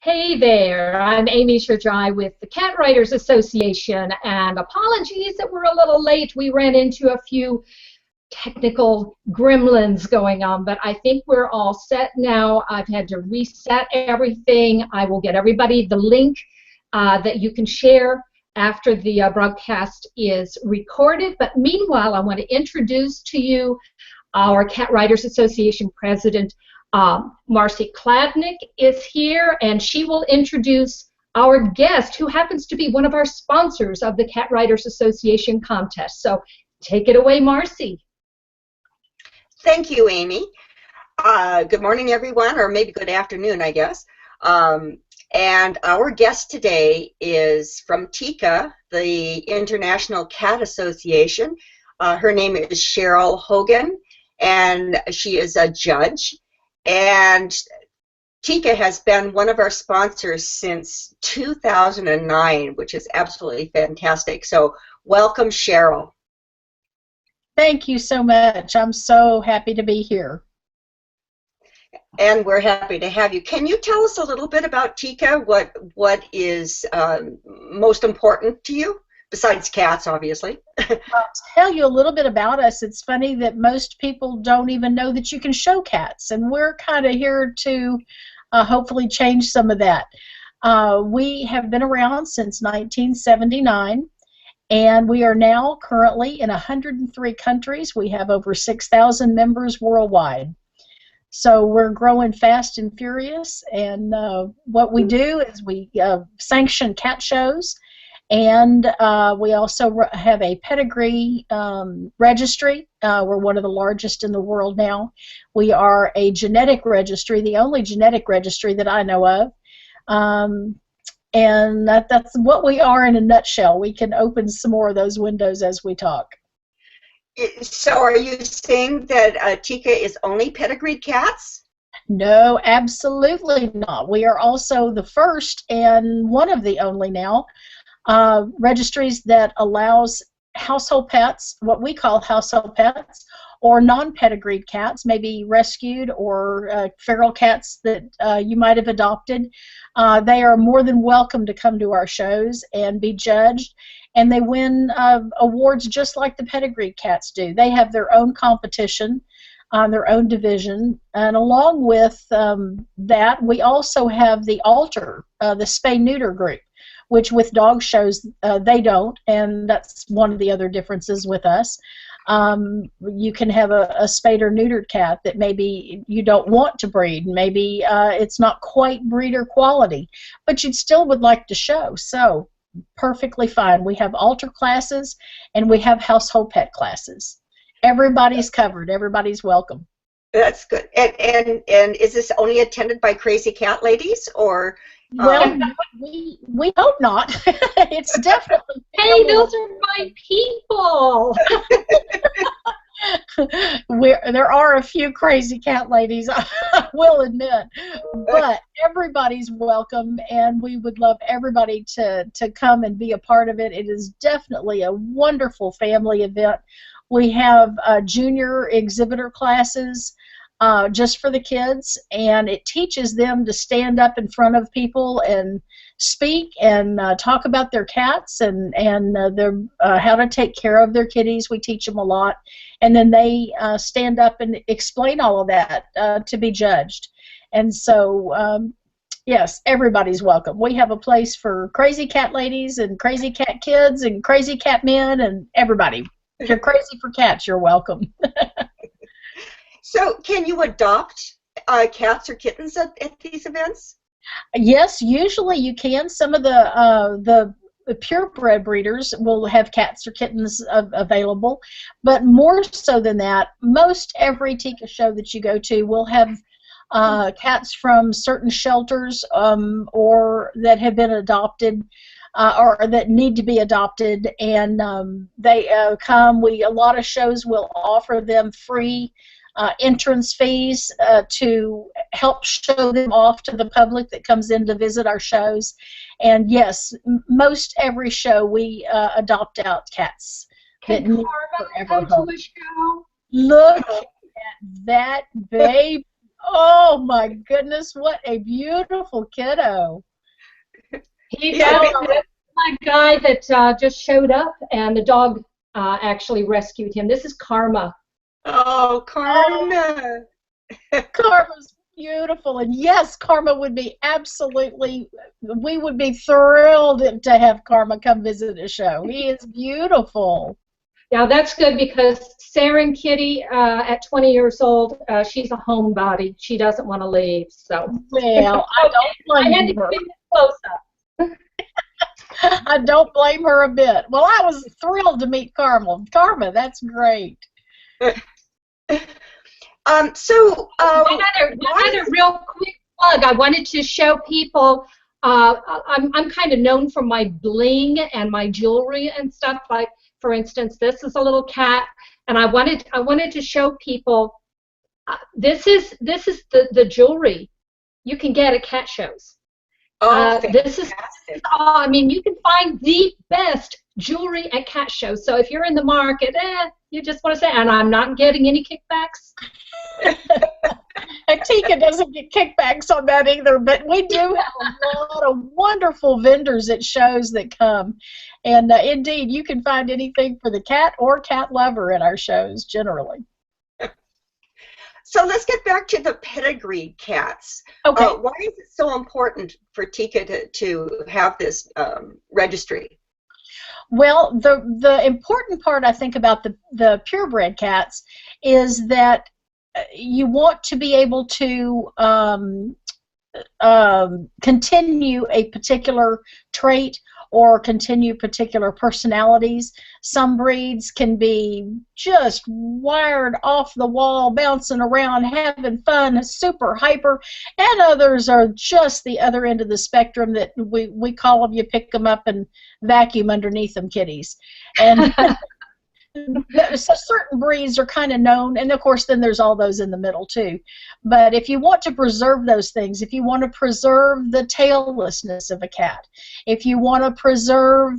Hey there, I'm Amy Shajai with the Cat Writers Association, and apologies that we're a little late. We ran into a few technical gremlins going on, but I think we're all set now. I've had to reset everything. I will get everybody the link that you can share after the broadcast is recorded. But meanwhile, I want to introduce to you our Cat Writers Association President, Marci Kladnik is here, and she will introduce our guest, who happens to be one of our sponsors of the Cat Writers Association contest. So take it away, Marci. Thank you, Amy. Good morning, everyone, or maybe good afternoon, I guess. And our guest today is from TICA, the International Cat Association. Her name is Cheryl Hogan, and she is a judge. And TICA has been one of our sponsors since 2009, which is absolutely fantastic. So welcome, Cheryl. Thank you so much. I'm so happy to be here. And we're happy to have you. Can you tell us a little bit about TICA? What is most important to you? Besides cats, obviously. I'll tell you a little bit about us. It's funny that most people don't even know that you can show cats, and we're kind of here to hopefully change some of that. We have been around since 1979, and we are now currently in 103 countries. We have over 6,000 members worldwide. So we're growing fast and furious, and what we do is we sanction cat shows. And we also have a pedigree registry. We're one of the largest in the world now. We are a genetic registry, the only genetic registry that I know of. And that's what we are in a nutshell. We can open some more of those windows as we talk. So are you saying that TICA is only pedigreed cats? No, absolutely not. We are also the first and one of the only now registries that allows household pets, what we call household pets, or non-pedigreed cats, maybe rescued or feral cats that you might have adopted. They are more than welcome to come to our shows and be judged, and they win awards just like the pedigreed cats do. They have their own competition on their own division, and along with that, we also have the Alter, the spay-neuter group, which with dog shows they don't, and that's one of the other differences with us. You can have a spayed or neutered cat that maybe you don't want to breed. Maybe it's not quite breeder quality, but you still would like to show. So perfectly fine. We have alter classes, and we have household pet classes. Everybody's covered. Everybody's welcome. That's good. And is this only attended by crazy cat ladies, or? Well, we hope not. It's definitely. Hey, those are my people. There are a few crazy cat ladies, I will admit, but everybody's welcome, and we would love everybody to come and be a part of it. It is definitely a wonderful family event. We have junior exhibitor classes. Just for the kids, and it teaches them to stand up in front of people and speak and talk about their cats and their how to take care of their kitties. We teach them a lot, and then they stand up and explain all of that to be judged. And so, yes, everybody's welcome. We have a place for crazy cat ladies and crazy cat kids and crazy cat men and everybody. If you're crazy for cats, you're welcome. So can you adopt cats or kittens at these events? Yes, usually you can. Some of the purebred breeders will have cats or kittens available, but more so than that, most every TICA show that you go to will have cats from certain shelters or that have been adopted or that need to be adopted, and they come. A lot of shows will offer them free entrance fees to help show them off to the public that comes in to visit our shows. And yes, most every show we adopt out cats that need forever home. To a show? Look at that baby. Oh my goodness, what a beautiful kiddo. He's my guy that just showed up, and the dog actually rescued him. This is Karma. Oh, Karma. Karma's beautiful, and yes, Karma would be absolutely, we would be thrilled to have Karma come visit the show. He is beautiful. Yeah, that's good because Sarah Kitty, at 20 years old, she's a homebody. She doesn't want to leave. So. Well, I don't blame her. Close up. I don't blame her a bit. Well, I was thrilled to meet Karma. Karma, that's great. One other real quick plug. I wanted to show people. I'm kind of known for my bling and my jewelry and stuff. Like, for instance, this is a little cat, and I wanted to show people. This is the jewelry you can get at cat shows. Oh, this is. I mean, you can find the best jewelry at cat shows. So if you're in the market, you just want to say, and I'm not getting any kickbacks. TICA doesn't get kickbacks on that either, but we do have a lot of wonderful vendors at shows that come. And indeed, you can find anything for the cat or cat lover at our shows, generally. So let's get back to the pedigreed cats. Okay. Why is it so important for TICA to have this registry? Well, the important part, I think, about the purebred cats is that you want to be able to continue a particular trait or continue particular personalities. Some breeds can be just wired off the wall, bouncing around, having fun, super hyper, and others are just the other end of the spectrum that we call them, you pick them up and vacuum underneath them kitties. And so certain breeds are kind of known, and of course then there's all those in the middle too. But if you want to preserve those things, if you want to preserve the taillessness of a cat, if you want to preserve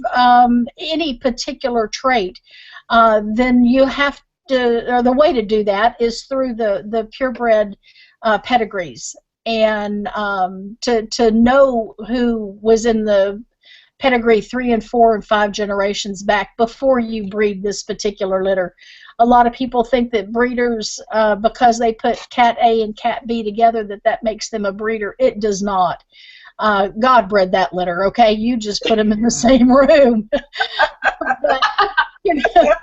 any particular trait, then you have to, or the way to do that is through the purebred pedigrees, and to know who was in the pedigree 3 and 4 and 5 generations back before you breed this particular litter. A lot of people think that breeders, because they put cat A and cat B together, that makes them a breeder. It does not. God bred that litter, okay? You just put them in the same room. But, you know,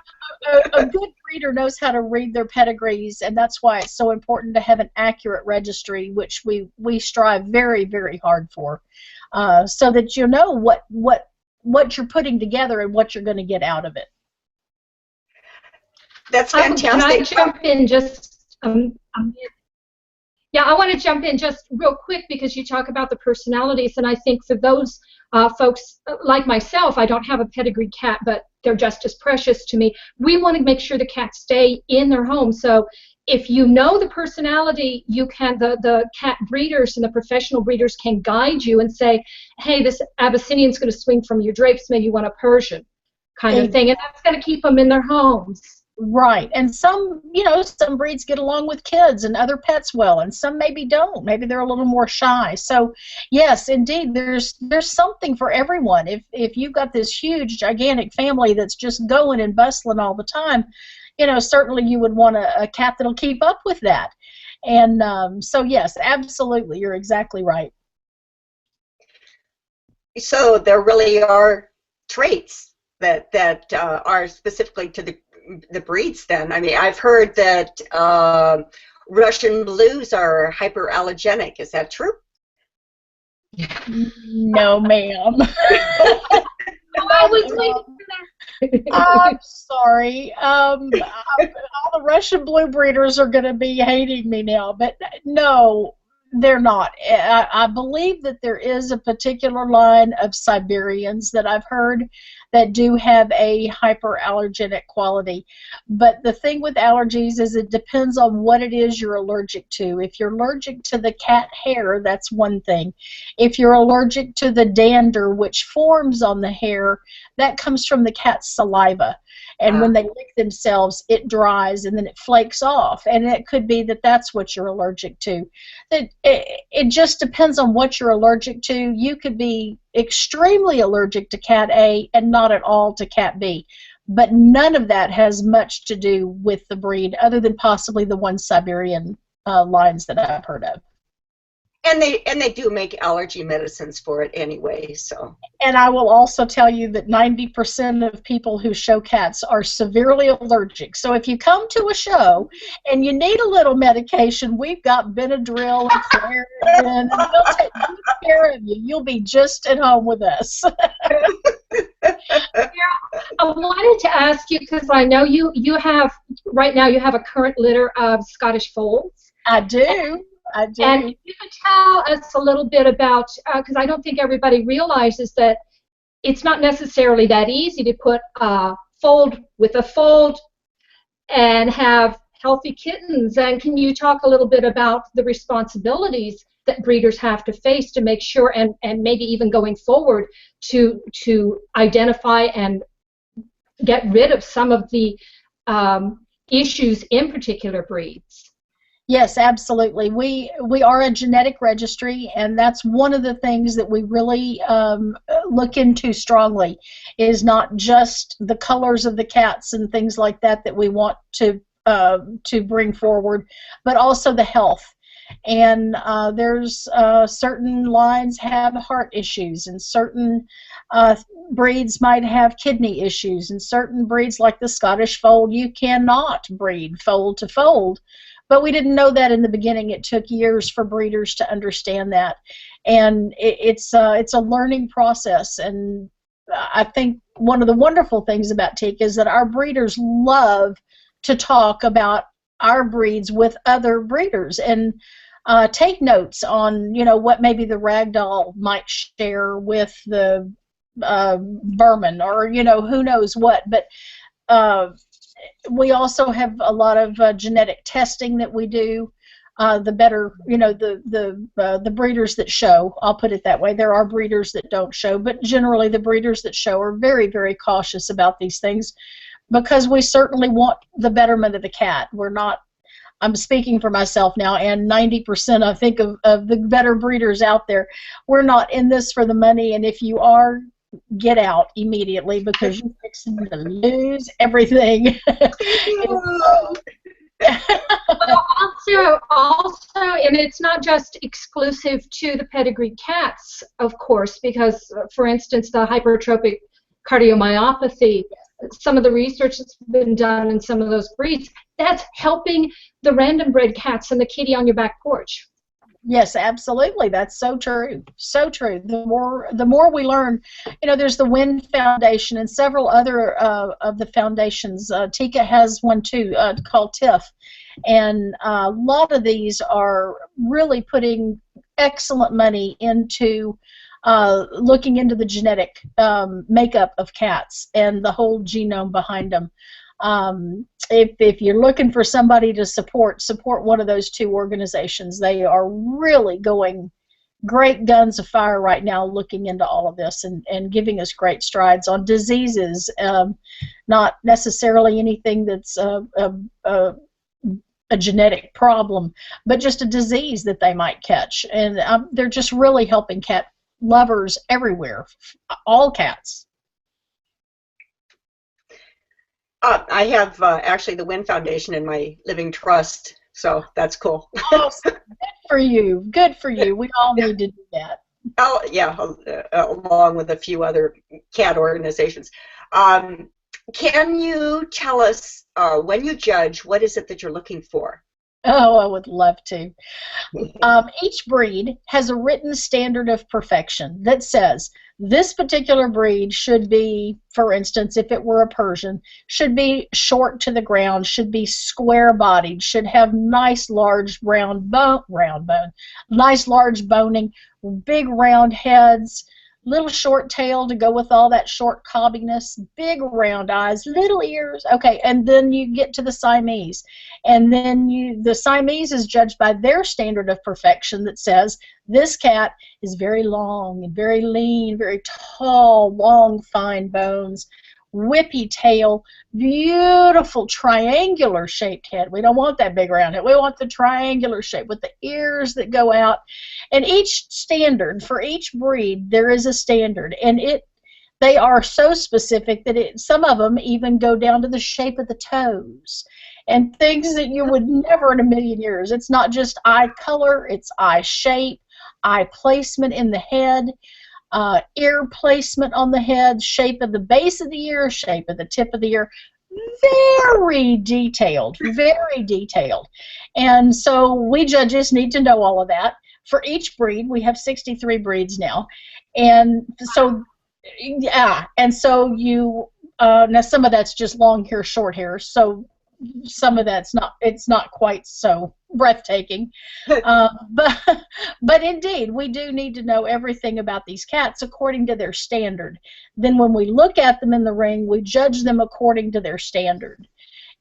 a good breeder knows how to read their pedigrees, and that's why it's so important to have an accurate registry, which we strive very, very hard for. So that you know what you're putting together and what you're going to get out of it. That's fantastic. Can I jump in just? Yeah, I want to jump in just real quick because you talk about the personalities, and I think for those folks like myself, I don't have a pedigreed cat, but they're just as precious to me. We want to make sure the cats stay in their home. So if you know the personality, you can the cat breeders and the professional breeders can guide you and say, hey, this Abyssinian's going to swing from your drapes, maybe you want a Persian kind of thing, and that's going to keep them in their homes. Right, and some breeds get along with kids and other pets well, and some maybe don't. Maybe they're a little more shy. So, yes, indeed, there's something for everyone. If you've got this huge, gigantic family that's just going and bustling all the time, certainly you would want a cat that'll keep up with that. And so, yes, absolutely, you're exactly right. So there really are traits that are specifically to the breeds then. I mean, I've heard that Russian blues are hyperallergenic. Is that true? No, ma'am. I was waiting for that. I'm sorry. All the Russian blue breeders are going to be hating me now, but no, they're not. I believe that there is a particular line of Siberians that I've heard that do have a hyperallergenic quality. But the thing with allergies is it depends on what it is you're allergic to. If you're allergic to the cat hair, that's one thing. If you're allergic to the dander, which forms on the hair, that comes from the cat's saliva. And when they lick themselves, it dries and then it flakes off. And it could be that that's what you're allergic to. It just depends on what you're allergic to. You could be extremely allergic to cat A and not at all to cat B. But none of that has much to do with the breed, other than possibly the one Siberian lines that I've heard of. And they do make allergy medicines for it anyway, so. And I will also tell you that 90% of people who show cats are severely allergic. So if you come to a show and you need a little medication, we've got Benadryl and Claritin, and we'll take good care of you. You'll be just at home with us. I wanted to ask you, because I know you have, right now you have a current litter of Scottish Folds. I do. And you could tell us a little bit about, because I don't think everybody realizes that it's not necessarily that easy to put a fold with a fold and have healthy kittens. And can you talk a little bit about the responsibilities that breeders have to face to make sure, and maybe even going forward, to identify and get rid of some of the issues in particular breeds? Yes, absolutely. We are a genetic registry, and that's one of the things that we really look into strongly, is not just the colors of the cats and things like that that we want to bring forward, but also the health. And there's certain lines have heart issues, and certain breeds might have kidney issues, and certain breeds like the Scottish Fold, you cannot breed fold to fold. But we didn't know that in the beginning. It took years for breeders to understand that, and it's a learning process. And I think one of the wonderful things about TICA is that our breeders love to talk about our breeds with other breeders and take notes on, you know, what maybe the ragdoll might share with the Burman, or, you know, who knows what. But we also have a lot of genetic testing that we do. The better, you know, the breeders that show, I'll put it that way. There are breeders that don't show, but generally the breeders that show are very, very cautious about these things, because we certainly want the betterment of the cat. We're not, I'm speaking for myself now, and 90% I think of the better breeders out there, we're not in this for the money, and if you are, get out immediately, because you're fixing to lose everything. Well, also, and it's not just exclusive to the pedigreed cats, of course, because, for instance, the hypertrophic cardiomyopathy, some of the research that's been done in some of those breeds, that's helping the random bred cats and the kitty on your back porch. Yes, absolutely. That's so true. So true. The more we learn, you know, there's the WIN Foundation and several other of the foundations. TICA has one too, called TIFF, and a lot of these are really putting excellent money into looking into the genetic makeup of cats and the whole genome behind them. If you're looking for somebody to support one of those two organizations. They are really going great guns of fire right now, looking into all of this and giving us great strides on diseases, not necessarily anything that's a genetic problem, but just a disease that they might catch. And they're just really helping cat lovers everywhere, all cats. I have actually the WIN Foundation in my living trust, so that's cool. Oh, good for you. Good for you. We all need to do that. Oh, yeah, along with a few other cat organizations. Can you tell us, when you judge, what is it that you're looking for? Oh, I would love to. Each breed has a written standard of perfection that says this particular breed should be, for instance, if it were a Persian, should be short to the ground, should be square-bodied, should have nice large nice large boning, big round heads, little short tail to go with all that short cobbiness, big round eyes, little ears. Okay, and then you get to the Siamese. And then the Siamese is judged by their standard of perfection that says this cat is very long and very lean, very tall, long, fine bones, whippy tail, beautiful triangular shaped head. We don't want that big round head. We want the triangular shape with the ears that go out. And each standard, for each breed, there is a standard. And they are so specific that some of them even go down to the shape of the toes and things that you would never in a million years. It's not just eye color, it's eye shape, eye placement in the head, ear placement on the head, shape of the base of the ear, shape of the tip of the ear. Very detailed, very detailed. And so we judges need to know all of that. For each breed, we have 63 breeds now. And so, yeah, and so now some of that's just long hair, short hair, so some of that's it's not quite so breathtaking. But indeed, we do need to know everything about these cats according to their standard. Then when we look at them in the ring, we judge them according to their standard.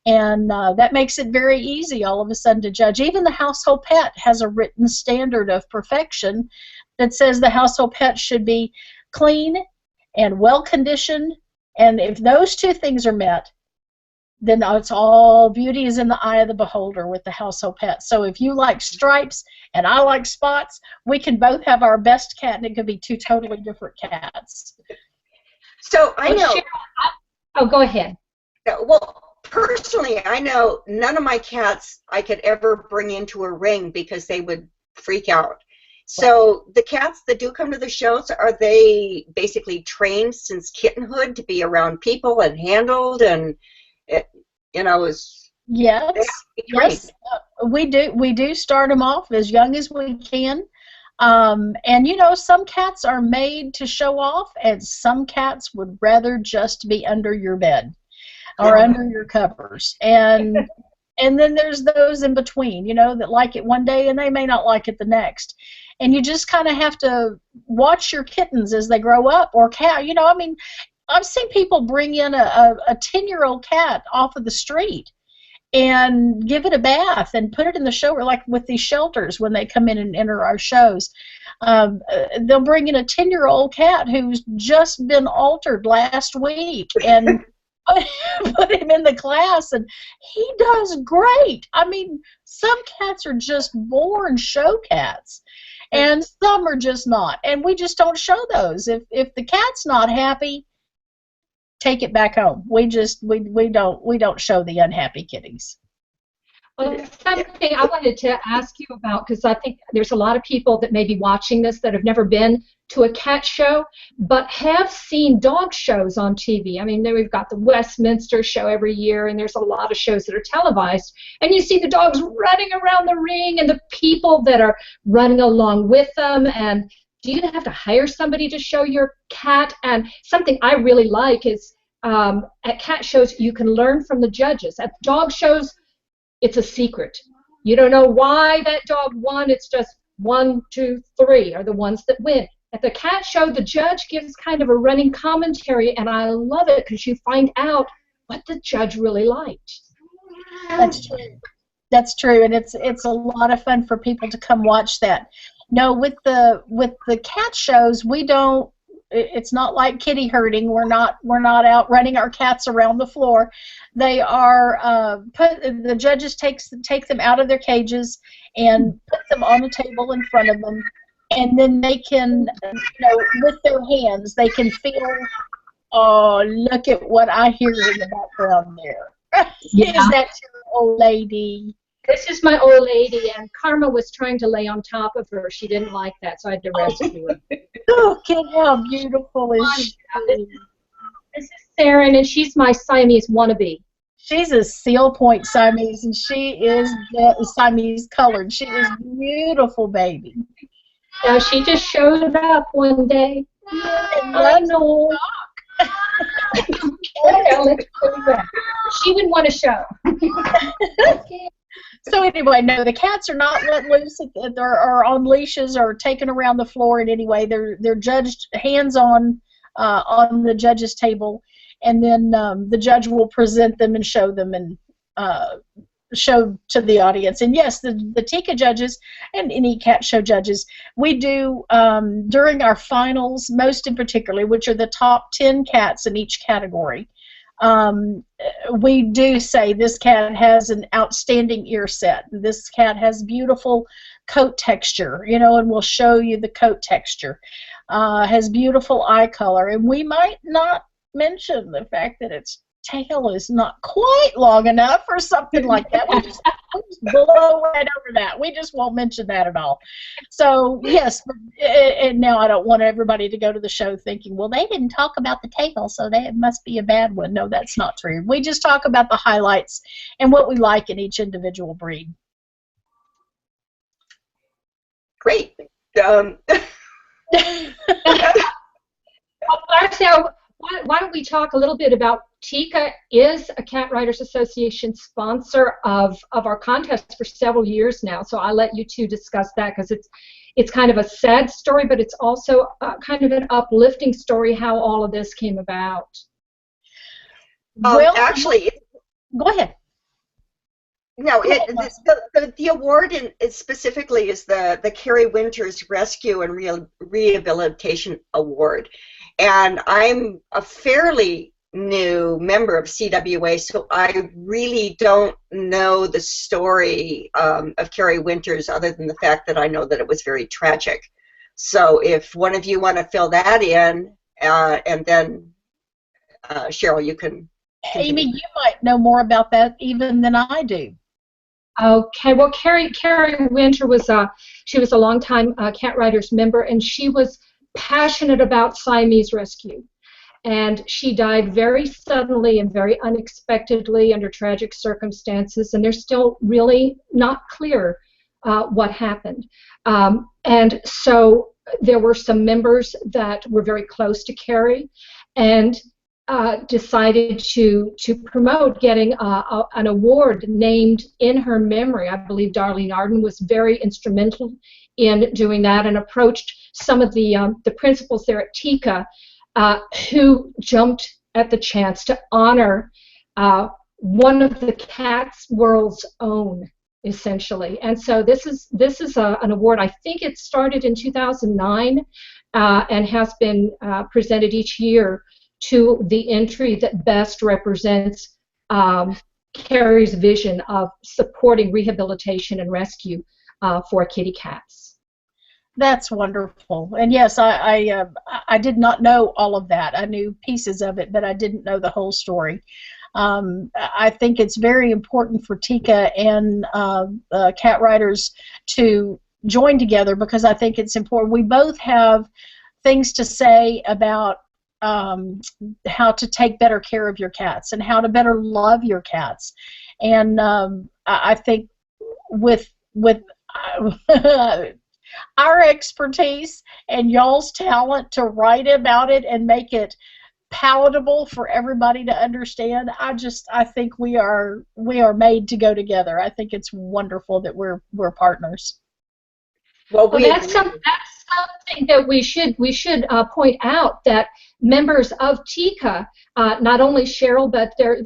And that makes it very easy all of a sudden to judge. Even the household pet has a written standard of perfection that says the household pet should be clean and well-conditioned. And if those two things are met, then it's all beauty is in the eye of the beholder with the household pet. So if you like stripes and I like spots, we can both have our best cat, and it could be two totally different cats. So I know. Cheryl, go ahead. Well, personally, I know none of my cats I could ever bring into a ring because they would freak out. So the cats that do come to the shows, are they basically trained since kittenhood to be around people and handled and yes, we do start them off as young as we can, and some cats are made to show off, and some cats would rather just be under your bed or under your covers, and then there's those in between, that like it one day and they may not like it the next, and you just kind of have to watch your kittens as they grow up, or cat. I've seen people bring in a 10-year-old cat off of the street and give it a bath and put it in the show, like with these shelters when they come in and enter our shows. They'll bring in a 10-year-old cat who's just been altered last week and put him in the class, and he does great. Some cats are just born show cats, and some are just not, and we just don't show those. If the cat's not happy, take it back home. We don't show the unhappy kitties. Well, something I wanted to ask you about, because I think there's a lot of people that may be watching this that have never been to a cat show, but have seen dog shows on TV. We've got the Westminster show every year, and there's a lot of shows that are televised, and you see the dogs running around the ring and the people that are running along with them, and do you have to hire somebody to show your cat? And something I really like is at cat shows you can learn from the judges. At dog shows, it's a secret. You don't know why that dog won. It's just 1, 2, 3 are the ones that win. At the cat show, the judge gives kind of a running commentary, and I love it because you find out what the judge really liked. That's true. That's true, and it's a lot of fun for people to come watch that. No, with the cat shows, we don't. It's not like kitty herding. We're not out running our cats around the floor. They are the judges take them out of their cages and put them on a table in front of them, and then they can, with their hands, they can feel. Oh, look at what I hear in the background there. Yeah. Is that your old lady? This is my old lady, and Karma was trying to lay on top of her. She didn't like that, so I had to rescue her. Look at how beautiful is she. This is Saren, and she's my Siamese wannabe. She's a seal point Siamese, and she is Siamese colored. She is a beautiful baby. Now, she just showed up one day. I know. She wouldn't want to show. So anyway, no, the cats are not let loose or on leashes or taken around the floor in any way. They're judged hands-on on the judge's table, and then the judge will present them and show them and show to the audience. And yes, the TICA judges and any cat show judges, we do during our finals, most in particular, which are the top 10 cats in each category. We do say this cat has an outstanding ear set. This cat has beautiful coat texture, you know, and we'll show you the coat texture. Has beautiful eye color, and we might not mention the fact that its tail is not quite long enough or something like that. We just blow right over that. We just won't mention that at all. So yes, and now I don't want everybody to go to the show thinking, well, they didn't talk about the tail, so it must be a bad one. No, that's not true. We just talk about the highlights and what we like in each individual breed. Great. Marcia, why don't we talk a little bit about TICA is a Cat Writers Association sponsor of our contest for several years now, so I'll let you two discuss that because it's kind of a sad story, but it's also kind of an uplifting story how all of this came about. Well, actually, go ahead. No, the award specifically is the Carrie Winters Rescue and Rehabilitation Award. And I'm a fairly new member of CWA, so I really don't know the story of Carrie Winters other than the fact that I know that it was very tragic. So if one of you want to fill that in, and then Cheryl, you can continue. Amy, you might know more about that even than I do. Okay, well, Carrie Winter she was a longtime Cat Writers member, and she was passionate about Siamese rescue. And she died very suddenly and very unexpectedly under tragic circumstances, and they're still really not clear what happened. And so there were some members that were very close to Carrie and decided to promote getting an award named in her memory. I believe Darlene Arden was very instrumental in doing that and approached some of the principals there at TICA who jumped at the chance to honor one of the cat's world's own, essentially. And so this is an award. I think it started in 2009 and has been presented each year to the entry that best represents Carrie's vision of supporting rehabilitation and rescue for kitty cats. That's wonderful. And yes, I did not know all of that. I knew pieces of it, but I didn't know the whole story. I think it's very important for TICA and cat writers to join together because I think it's important. We both have things to say about how to take better care of your cats and how to better love your cats. And I think with our expertise and y'all's talent to write about it and make it palatable for everybody to understand, I think we are made to go together. I think it's wonderful that we're partners. Well, that's something that we should point out, that members of TICA, not only Cheryl, but there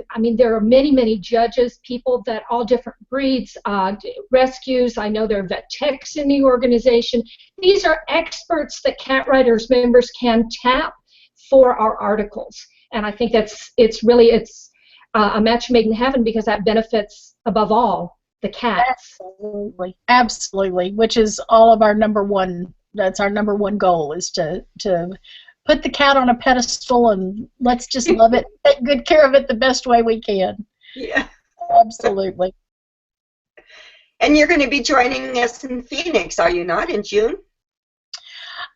are many judges, people that all different breeds, rescues. I know there are vet techs in the organization. These are experts that Cat Writers members can tap for our articles, and I think it's a match made in heaven because that benefits above all the cats. Absolutely, which is all of our number one. That's our number one goal, is to put the cat on a pedestal and let's just love it, take good care of it the best way we can. Yeah, absolutely. And you're going to be joining us in Phoenix, are you not, in June?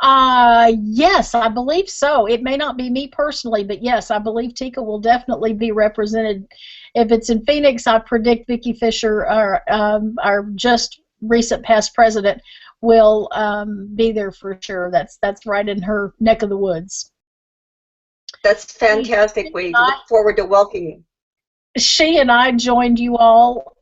Yes, I believe so. It may not be me personally, but yes, I believe TICA will definitely be represented. If it's in Phoenix, I predict Vicki Fisher, our just recent past president, will be there for sure. That's right in her neck of the woods. That's fantastic. We look forward to welcoming you. she and I joined you all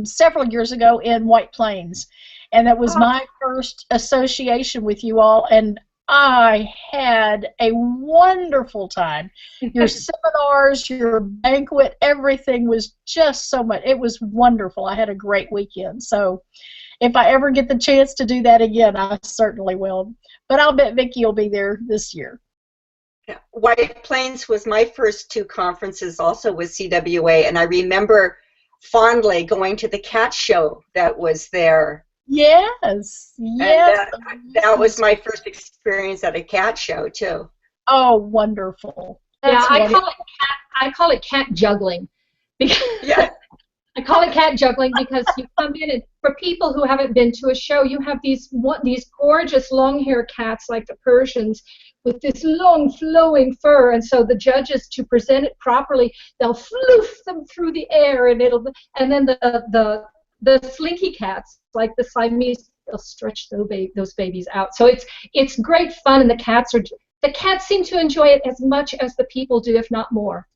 several years ago in White Plains, and that was my first association with you all, and I had a wonderful time. Your seminars, your banquet, everything was just so much. It was wonderful. I had a great weekend. So if I ever get the chance to do that again, I certainly will. But I'll bet Vicki will be there this year. Yeah. White Plains was my first two conferences also with CWA, and I remember fondly going to the cat show that was there. Yes, yes. And that was my first experience at a cat show too. Oh, wonderful! That's wonderful. I call it cat juggling. Yeah. I call it cat juggling because you come in, and for people who haven't been to a show, you have these gorgeous long-haired cats like the Persians with this long flowing fur, and so the judges, to present it properly, they'll floof them through the air, and then the slinky cats like the Siamese, they'll stretch those babies out. So it's great fun, and the cats seem to enjoy it as much as the people do, if not more.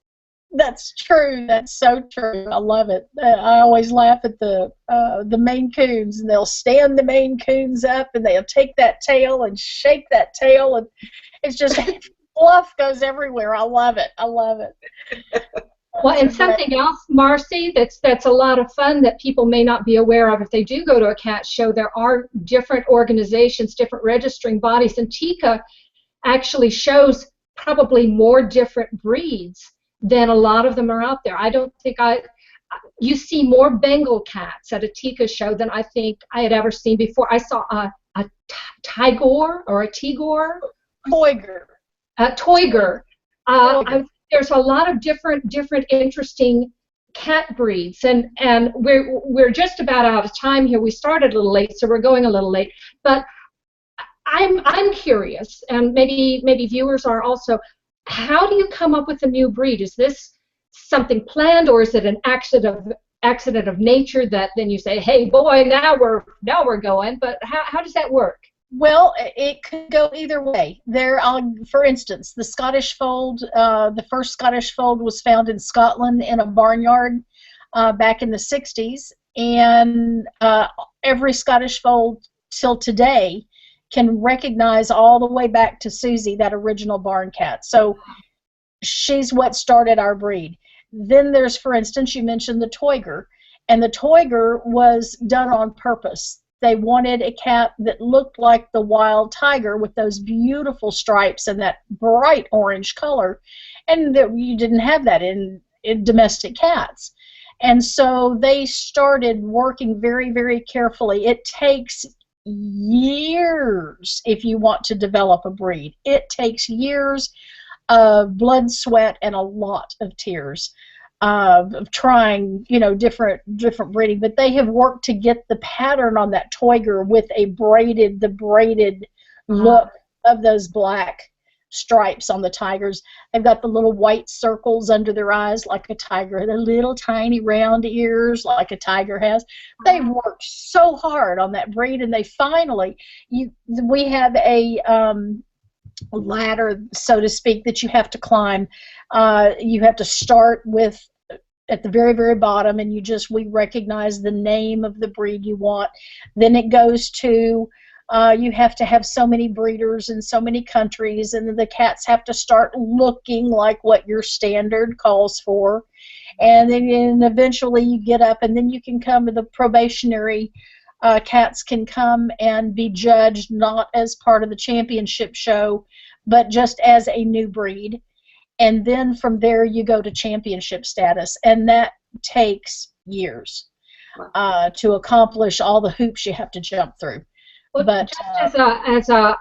That's true. That's so true. I love it. I always laugh at the Maine Coons, and they'll stand the Maine Coons up, and they'll take that tail and shake that tail, and it's just fluff goes everywhere. I love it. I love it. Well, and something else, Marci, that's a lot of fun that people may not be aware of if they do go to a cat show. There are different organizations, different registering bodies, and TICA actually shows probably more different breeds than a lot of them are out there. I don't think you see more Bengal cats at a TICA show than I think I had ever seen before. I saw a Tigor or a Tigor. Toiger. Toiger. There's a lot of different interesting cat breeds, and we're just about out of time here. We started a little late, so we're going a little late. But I'm curious, and maybe viewers are also. How do you come up with a new breed? Is this something planned, or is it an accident of nature that then you say, "Hey, boy, now we're going"? But how does that work? Well, it could go either way. For instance, the Scottish Fold, the first Scottish Fold was found in Scotland in a barnyard back in the 60s, and every Scottish Fold till today can recognize all the way back to Susie, that original barn cat. So she's what started our breed. Then there's, for instance, you mentioned the Toiger, and the Toiger was done on purpose. They wanted a cat that looked like the wild tiger with those beautiful stripes and that bright orange color, and you didn't have that in domestic cats. And so they started working very, very carefully. It takes years if you want to develop a breed. It takes years of blood, sweat, and a lot of tears of trying, different breeding. But they have worked to get the pattern on that Toiger with the braided look of those black stripes on the tigers. They've got the little white circles under their eyes like a tiger, the little tiny round ears like a tiger has. They've worked so hard on that breed, and they finally, we have a ladder, so to speak, that you have to climb. You have to start with at the very, very bottom, and we recognize the name of the breed you want. Then it goes to you have to have so many breeders in so many countries, and the cats have to start looking like what your standard calls for. And then eventually you get up, and then you can come to the probationary cats can come and be judged not as part of the championship show, but just as a new breed. And then from there you go to championship status, and that takes years to accomplish all the hoops you have to jump through. Well, but just as a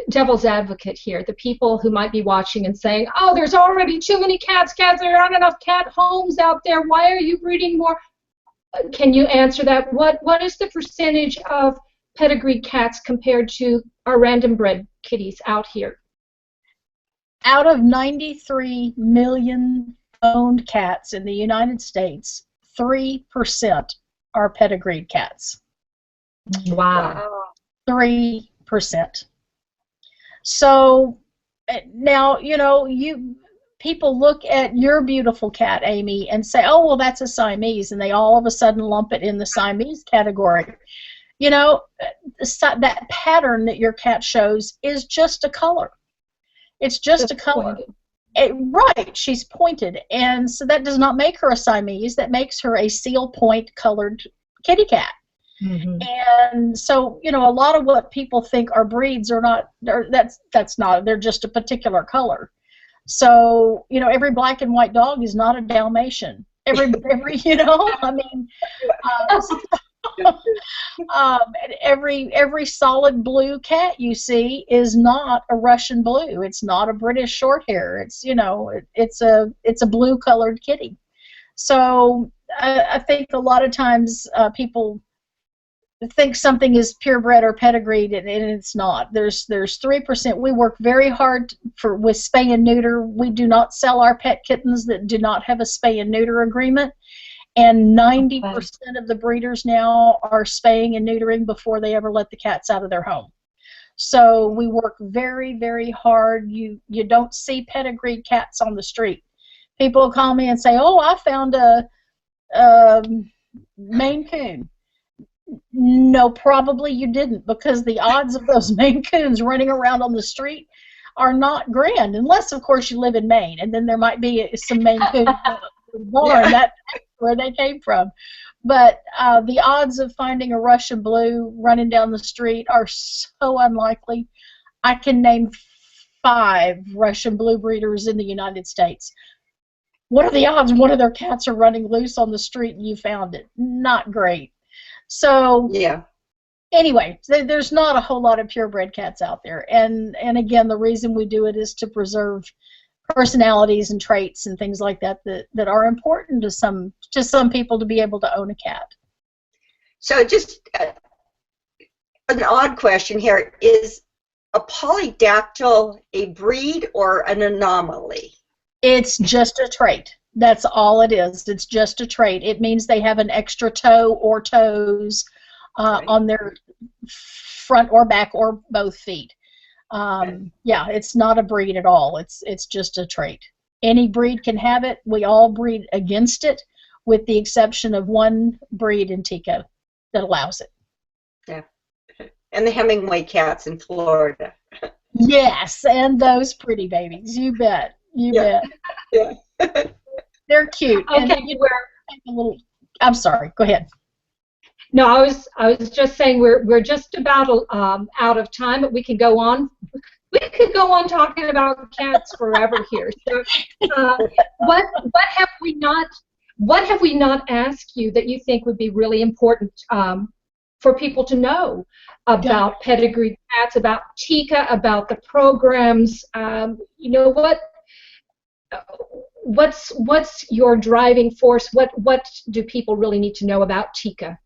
devil's advocate here, the people who might be watching and saying, "Oh, there's already too many cats. There aren't enough cat homes out there. Why are you breeding more?" Can you answer that? What is the percentage of pedigreed cats compared to our random bred kitties out here? Out of 93 million owned cats in the United States, 3% are pedigreed cats. Wow. 3%. So now, people look at your beautiful cat, Amy, and say, oh, well, that's a Siamese, and they all of a sudden lump it in the Siamese category. You know, that pattern that your cat shows is just a color. It's just a color. Right, she's pointed, and so that does not make her a Siamese. That makes her a seal point colored kitty cat. Mm-hmm. And so, you know, a lot of what people think are breeds are not, that's not, they're just a particular color. So, you know, every black and white dog is not a Dalmatian. Every you know, I mean, every solid blue cat you see is not a Russian blue. It's not a British short hair. It's, you know, it's a blue colored kitty. So I think a lot of times people think something is purebred or pedigreed, and it's not. There's 3%. We work very hard with spay and neuter. We do not sell our pet kittens that do not have a spay and neuter agreement, and 90% of the breeders now are spaying and neutering before they ever let the cats out of their home. So we work very, very hard. You don't see pedigreed cats on the street. People call me and say, oh, I found a Maine Coon. No, probably you didn't, because the odds of those Maine Coons running around on the street are not grand, unless, of course, you live in Maine, and then there might be some Maine Coons born. That's where they came from. But the odds of finding a Russian blue running down the street are so unlikely. I can name 5 Russian blue breeders in the United States. What are the odds one of their cats are running loose on the street and you found it? Not great. So yeah. Anyway, there's not a whole lot of purebred cats out there, and again, the reason we do it is to preserve personalities and traits and things like that that are important to some people to be able to own a cat. So just an odd question here: is a polydactyl a breed or an anomaly? It's just a trait. That's all it is. It's just a trait. It means they have an extra toe or toes on their front or back or both feet. Yeah, it's not a breed at all. It's just a trait. Any breed can have it. We all breed against it, with the exception of one breed in TICA that allows it. Yeah, and the Hemingway cats in Florida. Yes, and those pretty babies. You bet. You bet. Yeah. They're cute. Okay, and then you wear a little. I'm sorry. Go ahead. No, I was just saying we're just about out of time, but we can go on. We could go on talking about cats forever here. So, what have we not asked you that you think would be really important for people to know about pedigreed cats, about TICA, about the programs? You know what? What's your driving force? What do people really need to know about TICA?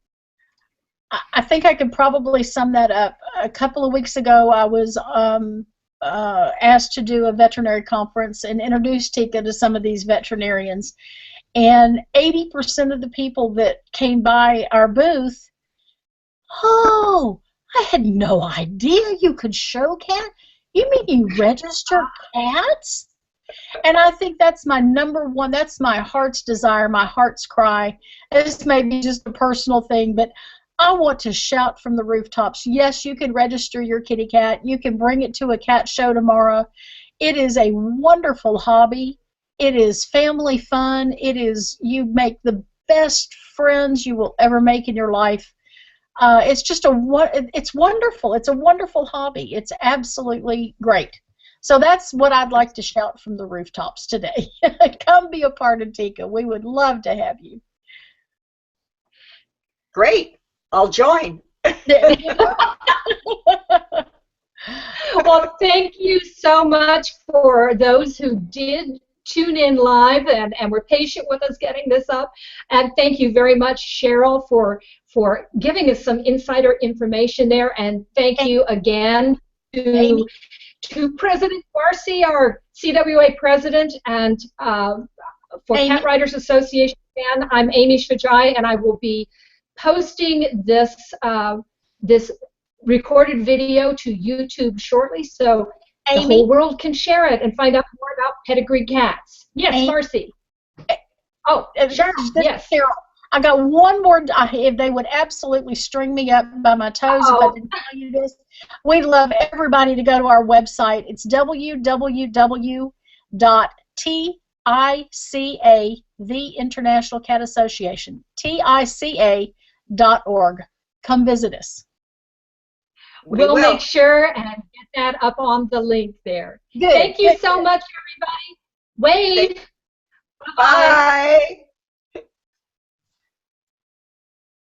I think I could probably sum that up. A couple of weeks ago, I was asked to do a veterinary conference and introduce TICA to some of these veterinarians. And 80% of the people that came by our booth, oh, I had no idea you could show cats. You mean you register cats? And I think that's my number one, that's my heart's desire, my heart's cry. This may be just a personal thing, but I want to shout from the rooftops, yes, you can register your kitty cat. You can bring it to a cat show tomorrow. It is a wonderful hobby. It is family fun. It is, you make the best friends you will ever make in your life. It's just it's wonderful. It's a wonderful hobby. It's absolutely great. So that's what I'd like to shout from the rooftops today. Come be a part of TICA. We would love to have you. Great. I'll join. Well, thank you so much for those who did tune in live and were patient with us getting this up. And thank you very much, Cheryl, for giving us some insider information there. And thank you again to President Marci, our CWA President, and for Cat Writers Association. And I'm Amy Shajai, and I will be posting this this recorded video to YouTube shortly. So the whole world can share it and find out more about pedigreed cats. Yes, Amy, Marci. Oh, Cheryl, yes. Cheryl, I got one more. If they would absolutely string me up by my toes if I didn't tell you this. We'd love everybody to go to our website. It's www.TICA, the International Cat Association, TICA.org. Come visit us. We'll make sure and get that up on the link there. Good. Thank you so much, everybody. Wave. Bye.